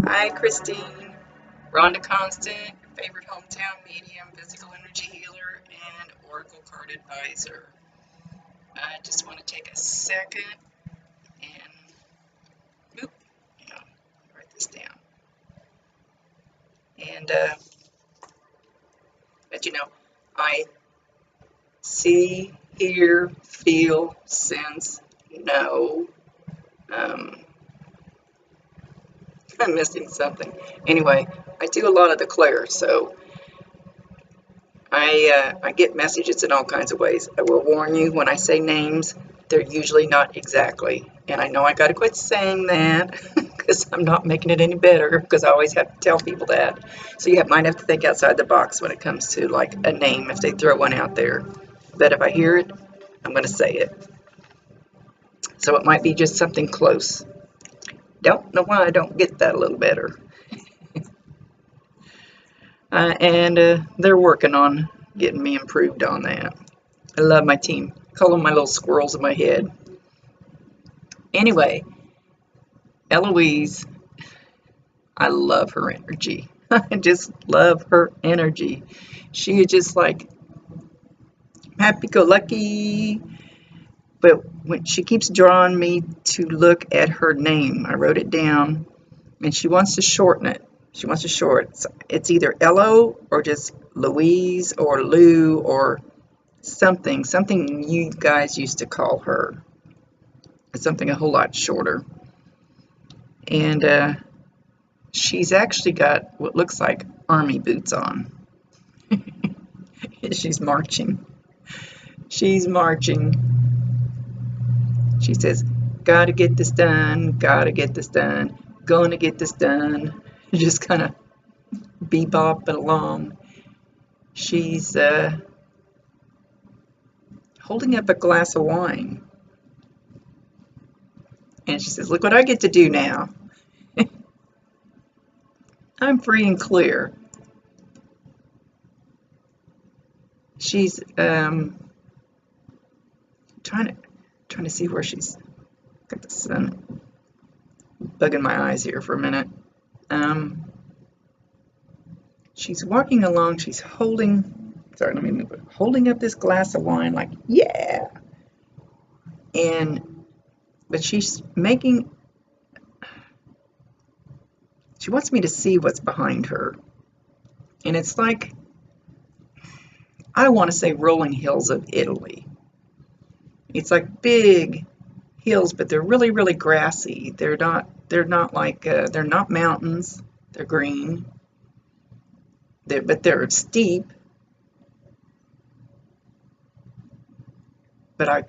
Hi, Christine. Rhonda Constant, your favorite hometown medium, physical energy healer, and oracle card advisor. I just want to take a second and oop, hang on, write this down. And let you know, I see, hear, feel, sense, know. Um, I'm missing something. Anyway, I do a lot of the clairs, so I get messages in all kinds of ways. I will warn you when I say names, they're usually not exactly. And I know I got to quit saying that because I'm not making it any better because I always have to tell people that. So you might have to think outside the box when it comes to like a name if they throw one out there. But if I hear it, I'm going to say it. So it might be just something close. Don't know why I don't get that a little better. And they're working on getting me improved on that. I love my team. Call them my little squirrels in my head. Anyway, Eloise, I love her energy. I just love her energy. She is just like happy-go-lucky, but when she keeps drawing me to look at her name, I wrote it down, and she wants to shorten it. She wants to short. It's either Elo or just Louise or Lou or something you guys used to call her. It's something a whole lot shorter. And she's actually got what looks like army boots on. She's marching. She's marching. She says, gotta get this done, gotta get this done, gonna get this done. Just kind of bebopping along. She's holding up a glass of wine. And she says, look what I get to do now. I'm free and clear. She's trying to see where she's got the sun bugging my eyes here for a minute. She's walking along. She's sorry, let me move it. Holding up this glass of wine, like yeah. But she's making. She wants me to see what's behind her, and it's like I want to say rolling hills of Italy. It's like big hills, but they're really, really grassy. They're not. They're not mountains. They're green. But they're steep. But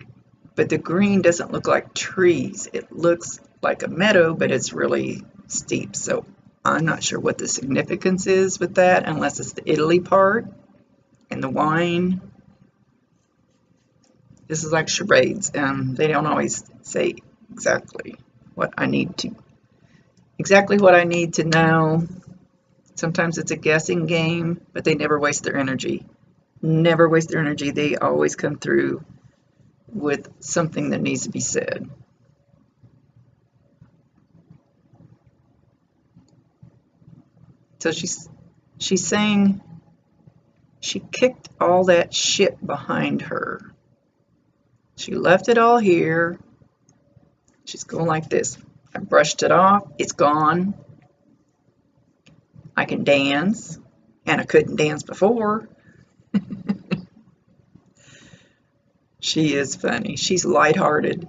the green doesn't look like trees. It looks like a meadow, but it's really steep. So I'm not sure what the significance is with that, unless it's the Italy part and the wine. This is like charades. They don't always say exactly what I need to know. Sometimes it's a guessing game, but they never waste their energy. Never waste their energy. They always come through with something that needs to be said. So she's saying she kicked all that shit behind her. She left it all here. She's going like this. I brushed it off. It's gone. I can dance, and I couldn't dance before. She is funny. She's lighthearted.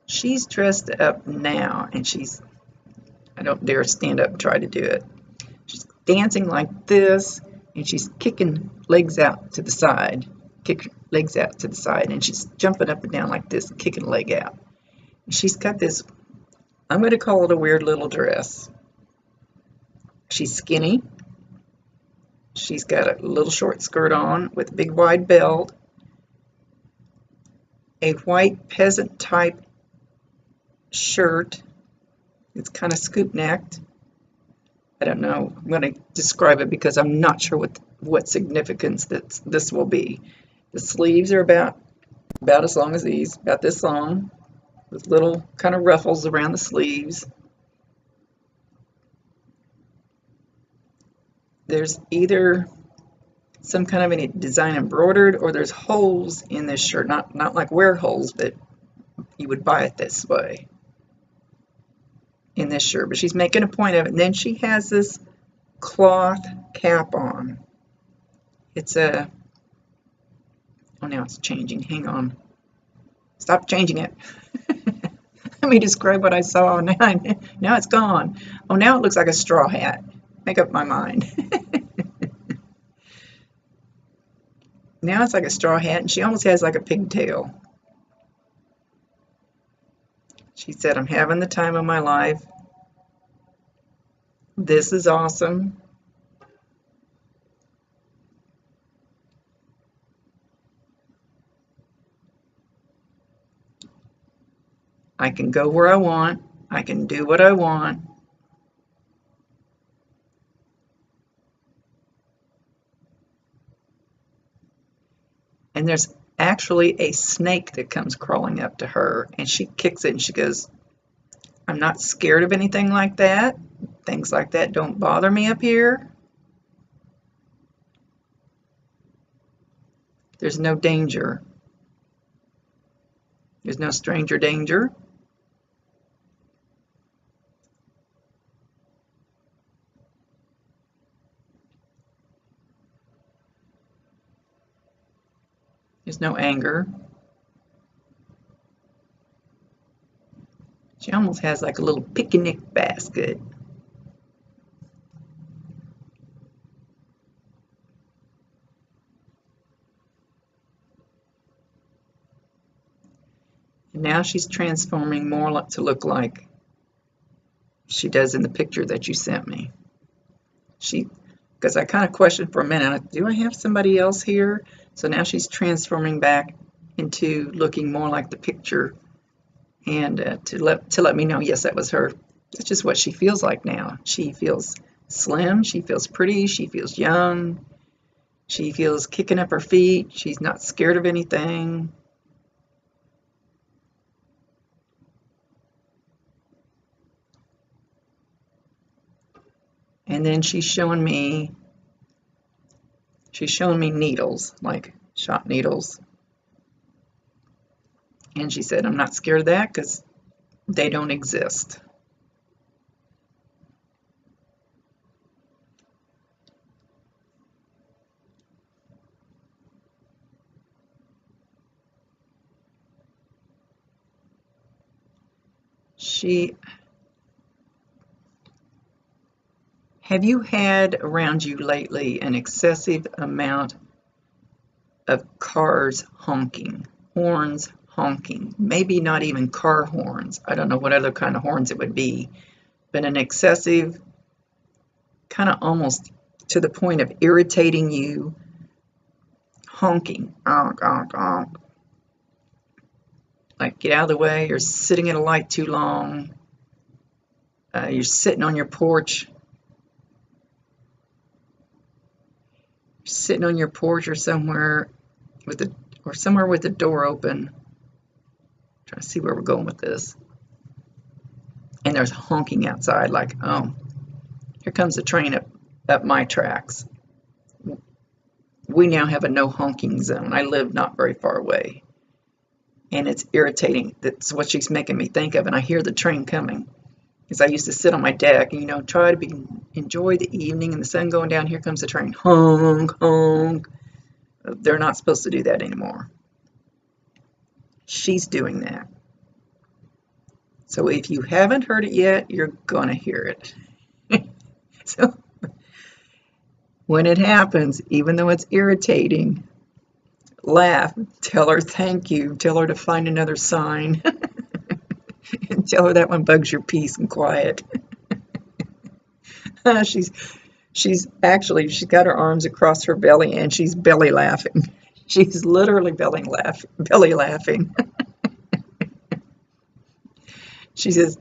She's dressed up now, and I don't dare stand up and try to do it. She's dancing like this, and she's kicking legs out to the side, and she's jumping up and down like this, kicking a leg out. She's got this, I'm going to call it a weird little dress. She's skinny. She's got a little short skirt on with a big wide belt, a white peasant type shirt. It's kind of scoop necked. I don't know. I'm going to describe it because I'm not sure what significance this will be. The sleeves are about as long as these, about this long, with little kind of ruffles around the sleeves. There's either some kind of a design embroidered, or there's holes in this shirt, not like wear holes, but you would buy it this way in this shirt. But she's making a point of it. And then she has this cloth cap on. It's a, oh, now it's changing. Hang on. Stop changing it. Let me describe what I saw. Now it's gone. Oh, now it looks like a straw hat. Make up my mind. Now it's like a straw hat, and she almost has like a pigtail. She said, I'm having the time of my life. This is awesome. I can go where I want. I can do what I want. And there's actually a snake that comes crawling up to her, and she kicks it and she goes, I'm not scared of anything like that. Things like that don't bother me up here. There's no danger. There's no stranger danger. There's no anger. She almost has like a little picnic basket. And now she's transforming more to look like she does in the picture that you sent me. Because I kind of questioned for a minute, do I have somebody else here? So now she's transforming back into looking more like the picture, and to let me know, yes, that was her. That's just what she feels like now. She feels slim, she feels pretty, she feels young, she feels kicking up her feet, she's not scared of anything. And then she's showing me needles, like shot needles. And she said, I'm not scared of that because they don't exist. Have you had around you lately an excessive amount of cars honking, horns honking, maybe not even car horns? I don't know what other kind of horns it would be, but an excessive, kind of almost to the point of irritating you, honking, honk, honk, honk. Like, get out of the way, you're sitting at a light too long, you're sitting on your porch, or somewhere with the door open. Trying to see where we're going with this. And there's honking outside, like, oh, here comes the train up my tracks. We now have a no honking zone. I live not very far away. And it's irritating. That's what she's making me think of. And I hear the train coming. Because I used to sit on my deck and, try to enjoy the evening and the sun going down. Here comes the train. Honk, honk. They're not supposed to do that anymore. She's doing that. So if you haven't heard it yet, you're going to hear it. So when it happens, even though it's irritating, laugh, tell her thank you, tell her to find another sign, and tell her that one bugs your peace and quiet. She's got her arms across her belly and she's belly laughing. She's literally belly laughing. She says,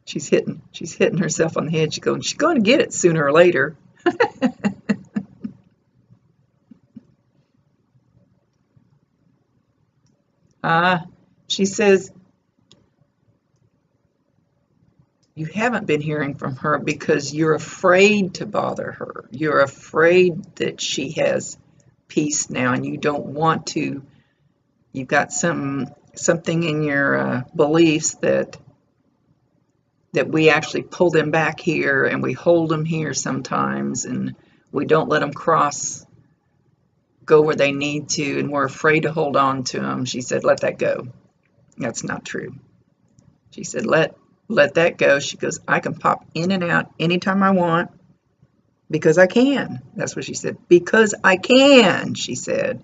She's hitting herself on the head. She's going to get it sooner or later. She says, you haven't been hearing from her because you're afraid to bother her. You're afraid that she has peace now and you don't want to. You've got something in your beliefs that we actually pull them back here and we hold them here sometimes and we don't let them go where they need to, and we're afraid to hold on to them. She said, let that go. That's not true. She said, let that go. She goes, I can pop in and out anytime I want because I can. That's what she said. Because I can, she said.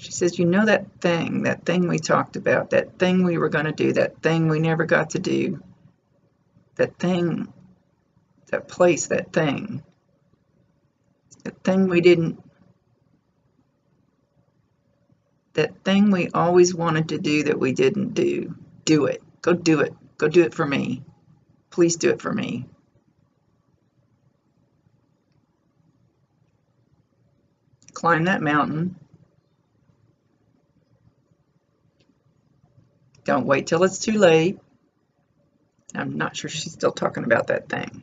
She says, you know that thing we talked about, that thing we were going to do, that thing we never got to do, that thing, that place, that thing we didn't, that thing we always wanted to do that we didn't do. Do it. Go do it. Go do it for me. Please do it for me. Climb that mountain. Don't wait till it's too late. I'm not sure she's still talking about that thing.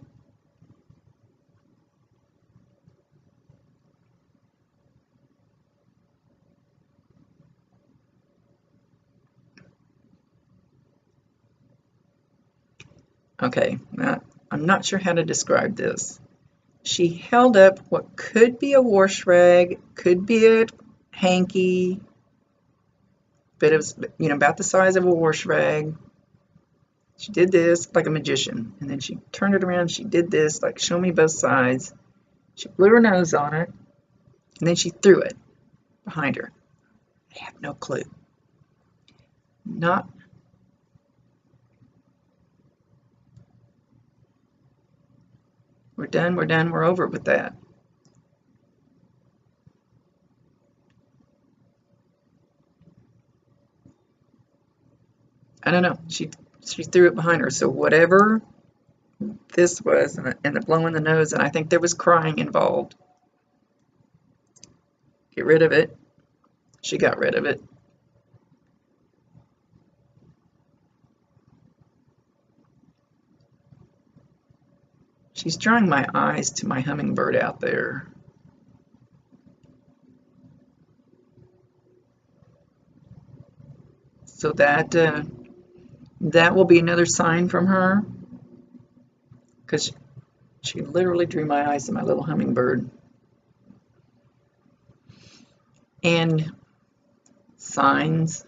Okay, now, I'm not sure how to describe this. She held up what could be a wash rag, could be a hanky, but it was, about the size of a wash rag. She did this like a magician, and then she turned it around. She did this, like, show me both sides. She blew her nose on it, and then she threw it behind her. I have no clue. Not. We're done, we're over with that. I don't know. She threw it behind her. So whatever this was, and the blowing the nose, and I think there was crying involved. Get rid of it. She got rid of it. She's drawing my eyes to my hummingbird out there. So that will be another sign from her, because she literally drew my eyes to my little hummingbird. And signs,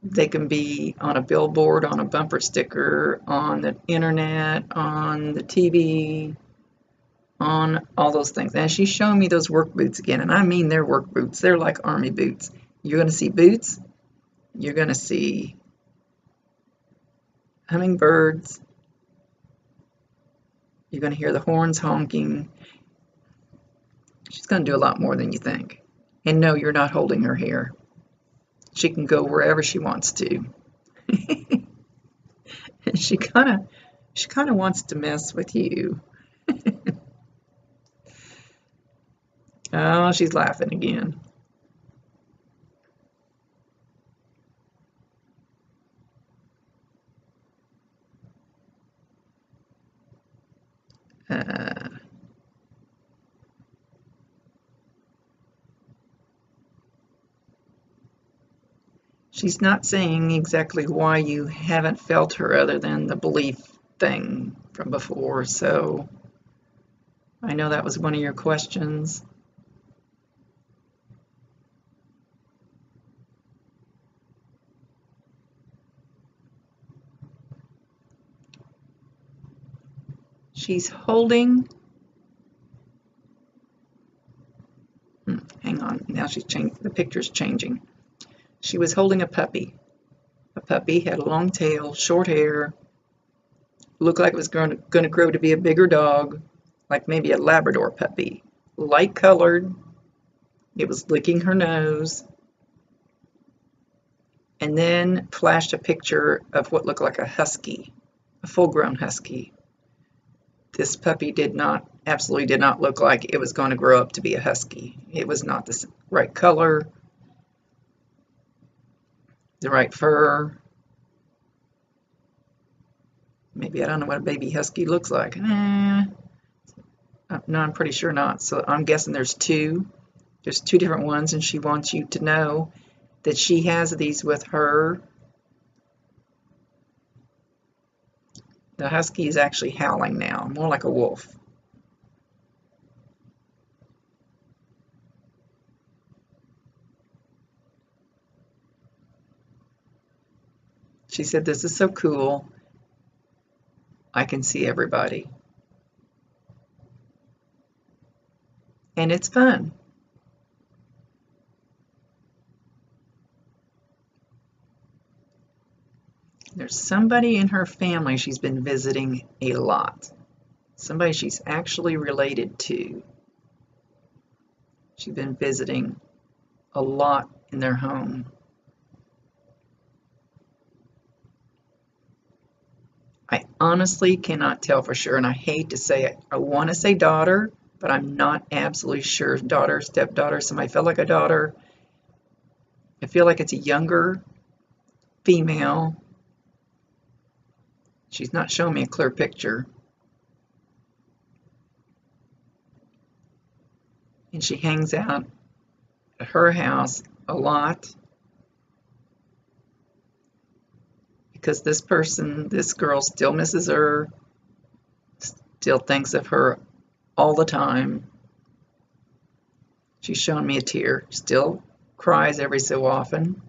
they can be on a billboard, on a bumper sticker, on the internet, on the TV, on all those things. And she's showing me those work boots again, and I mean they're work boots. They're like army boots. You're going to see boots. You're going to see hummingbirds. You're going to hear the horns honking. She's going to do a lot more than you think. And no, you're not holding her here. She can go wherever she wants to. And she kind of wants to mess with you. Oh, she's laughing again. She's not saying exactly why you haven't felt her other than the belief thing from before, so I know that was one of your questions. She's holding, hang on, now she's changed, the picture's changing. She was holding a puppy. A puppy had a long tail, short hair, looked like it was going to grow to be a bigger dog, like maybe a Labrador puppy. Light colored. It was licking her nose. And then flashed a picture of what looked like a husky, a full-grown husky. This puppy absolutely did not look like it was going to grow up to be a husky. It was not the right color, the right fur. Maybe I don't know what a baby husky looks like. No, I'm pretty sure not. So I'm guessing there's two. There's two different ones, and she wants you to know that she has these with her. The husky is actually howling now, more like a wolf. She said, "This is so cool. I can see everybody. And it's fun." There's somebody in her family she's been visiting a lot. Somebody she's actually related to. She's been visiting a lot in their home. I honestly cannot tell for sure, and I hate to say it. I want to say daughter, but I'm not absolutely sure. Daughter, stepdaughter, somebody felt like a daughter. I feel like it's a younger female. She's not showing me a clear picture. And she hangs out at her house a lot because this girl still misses her, still thinks of her all the time. She's shown me a tear, still cries every so often.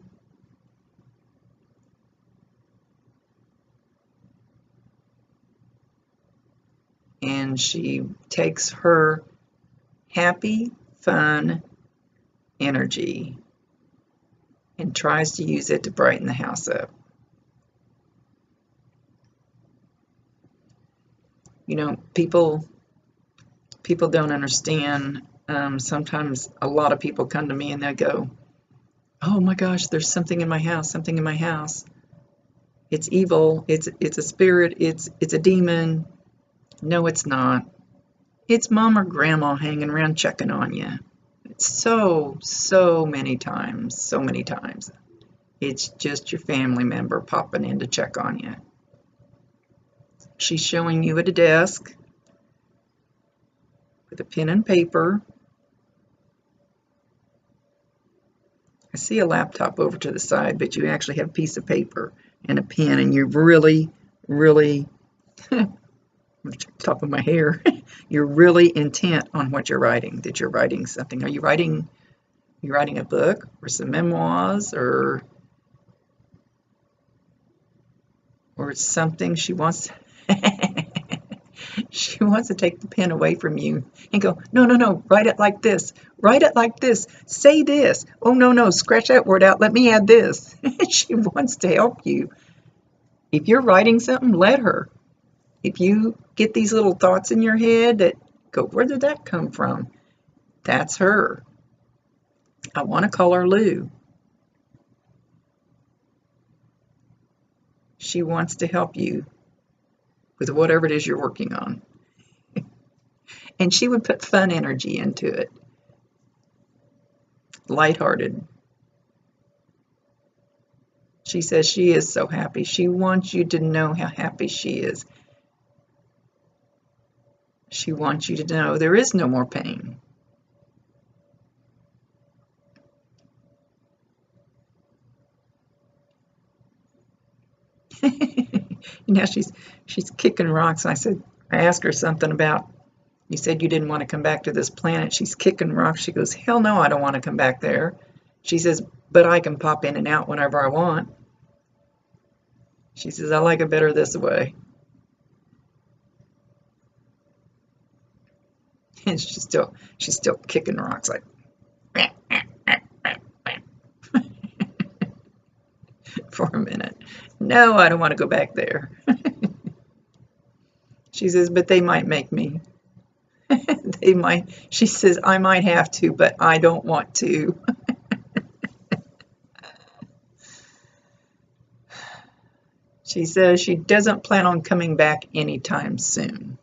And she takes her happy, fun energy and tries to use it to brighten the house up. You know, people don't understand. Sometimes a lot of people come to me and they go, "Oh my gosh, there's something in my house, something in my house. It's evil, it's a spirit, it's a demon." No, it's not. It's mom or grandma hanging around checking on you. So many times. It's just your family member popping in to check on you. She's showing you at a desk with a pen and paper. I see a laptop over to the side, but you actually have a piece of paper and a pen, and you're really top of my hair. You're really intent on what you're writing, that you're writing something. Are you writing a book or some memoirs or something? She wants she wants to take the pen away from you and go, no, write it like this. Write it like this. Say this. Oh, no, scratch that word out. Let me add this. She wants to help you. If you're writing something, let her. If you get these little thoughts in your head that go, where did that come from? That's her. I want to call her Lou. She wants to help you with whatever it is you're working on. And she would put fun energy into it. Lighthearted. She says she is so happy. She wants you to know how happy she is. She wants you to know there is no more pain. Now she's kicking rocks. I asked her something about, you said you didn't want to come back to this planet. She's kicking rocks. She goes, hell no, I don't want to come back there. She says, but I can pop in and out whenever I want. She says, I like it better this way. And she's still kicking rocks like for a minute. No, I don't want to go back there. She says, but they might make me. They might. She says, I might have to, but I don't want to. She says she doesn't plan on coming back anytime soon.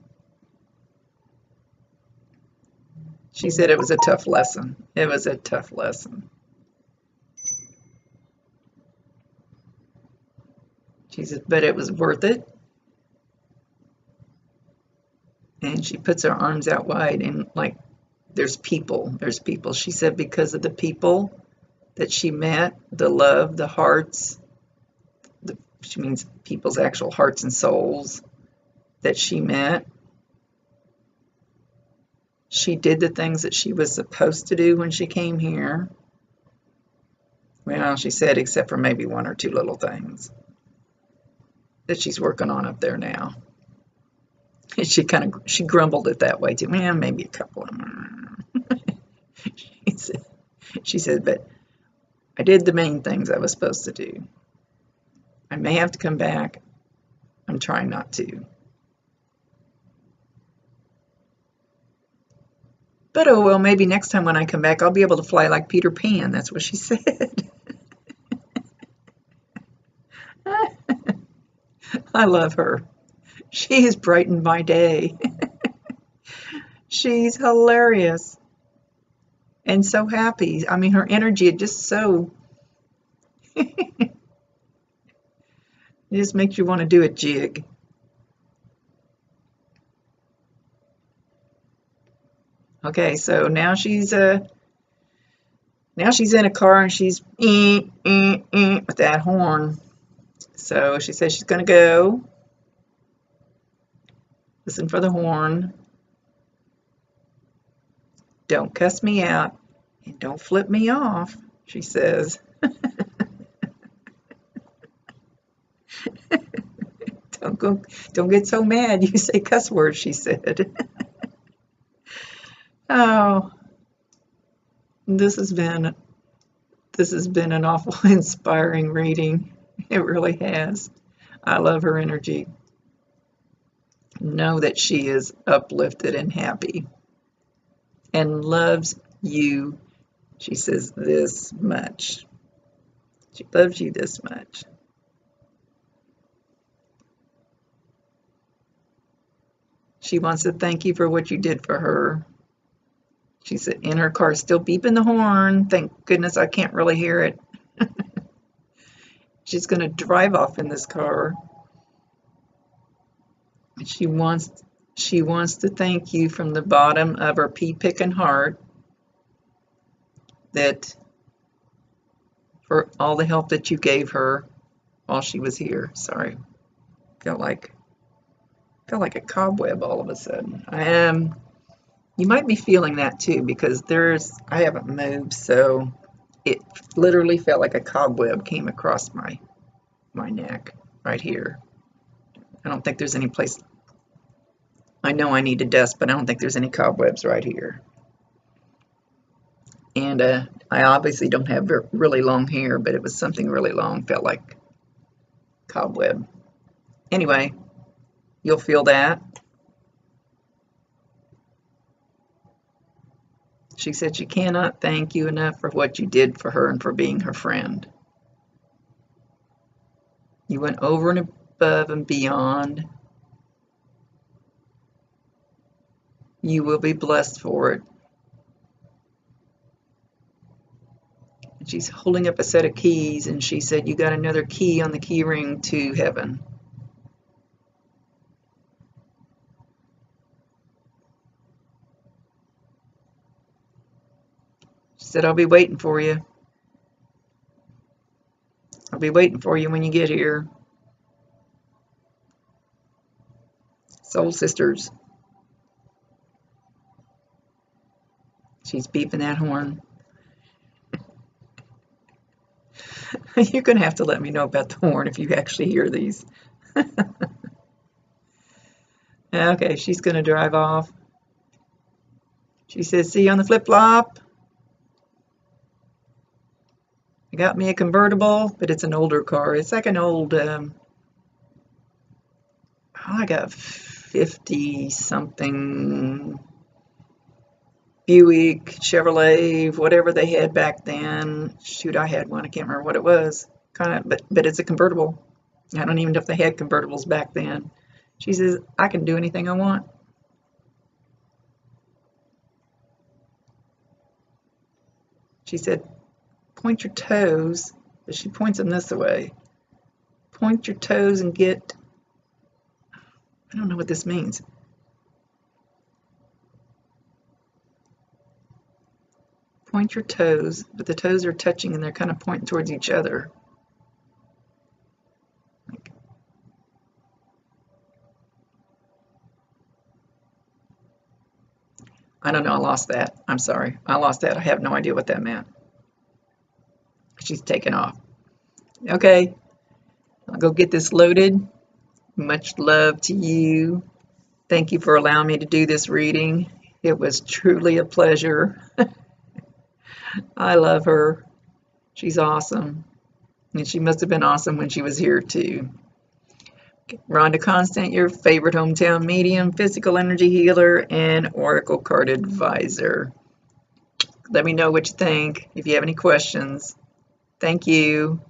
She said it was a tough lesson. It was a tough lesson. She said, but it was worth it. And she puts her arms out wide and like, there's people. She said because of the people that she met, the love, the hearts, she means people's actual hearts and souls that she met. She did the things that she was supposed to do when she came here. Well, she said except for maybe one or two little things that she's working on up there now. And she grumbled it that way too. Man, maybe a couple of them. She said, but I did the main things I was supposed to do. I may have to come back. I'm trying not to. But oh well, maybe next time when I come back, I'll be able to fly like Peter Pan. That's what she said. I love her. She has brightened my day. She's hilarious and so happy. I mean, her energy is just so... It just makes you want to do a jig. Okay, so now she's in a car and she's with that horn. So she says she's going to go. Listen for the horn. Don't cuss me out and don't flip me off, she says. Don't get so mad you say cuss words, she said. Oh, this has been an awful inspiring reading. It really has. I love her energy. Know that she is uplifted and happy and loves you. She says this much. She loves you this much. She wants to thank you for what you did for her. She's in her car still beeping the horn. Thank goodness I can't really hear it. She's going to drive off in this car. She wants to thank you from the bottom of her pea-picking heart that for all the help that you gave her while she was here. Sorry. Felt like a cobweb all of a sudden. You might be feeling that too because I haven't moved, so it literally felt like a cobweb came across my neck right here. I don't think there's any place. I know I need to dust, but I don't think there's any cobwebs right here. And I obviously don't have really long hair, but it was something really long, felt like cobweb. Anyway, you'll feel that. She said she cannot thank you enough for what you did for her and for being her friend. You went over and above and beyond. You will be blessed for it. And she's holding up a set of keys, and she said, you got another key on the key ring to heaven. She said, I'll be waiting for you. I'll be waiting for you when you get here. Soul sisters. She's beeping that horn. You're going to have to let me know about the horn if you actually hear these. Okay, she's going to drive off. She says, see you on the flip-flop. I got me a convertible, but it's an older car. It's like an old, like a 50 something Buick, Chevrolet, whatever they had back then. Shoot, I had one. I can't remember what it was. Kind of, but it's a convertible. I don't even know if they had convertibles back then. She says, I can do anything I want. She said, point your toes, but she points them this way. Point your toes and get, I don't know what this means. Point your toes, but the toes are touching and they're kind of pointing towards each other. I don't know, I lost that. I'm sorry. I lost that. I have no idea what that meant. She's taken off. Okay, I'll go get this loaded. Much love to you. Thank you for allowing me to do this reading. It was truly a pleasure. I love her. She's awesome. And she must have been awesome when she was here too. Rhonda Constant, your favorite hometown medium, physical energy healer, and oracle card advisor. Let me know what you think if you have any questions. Thank you.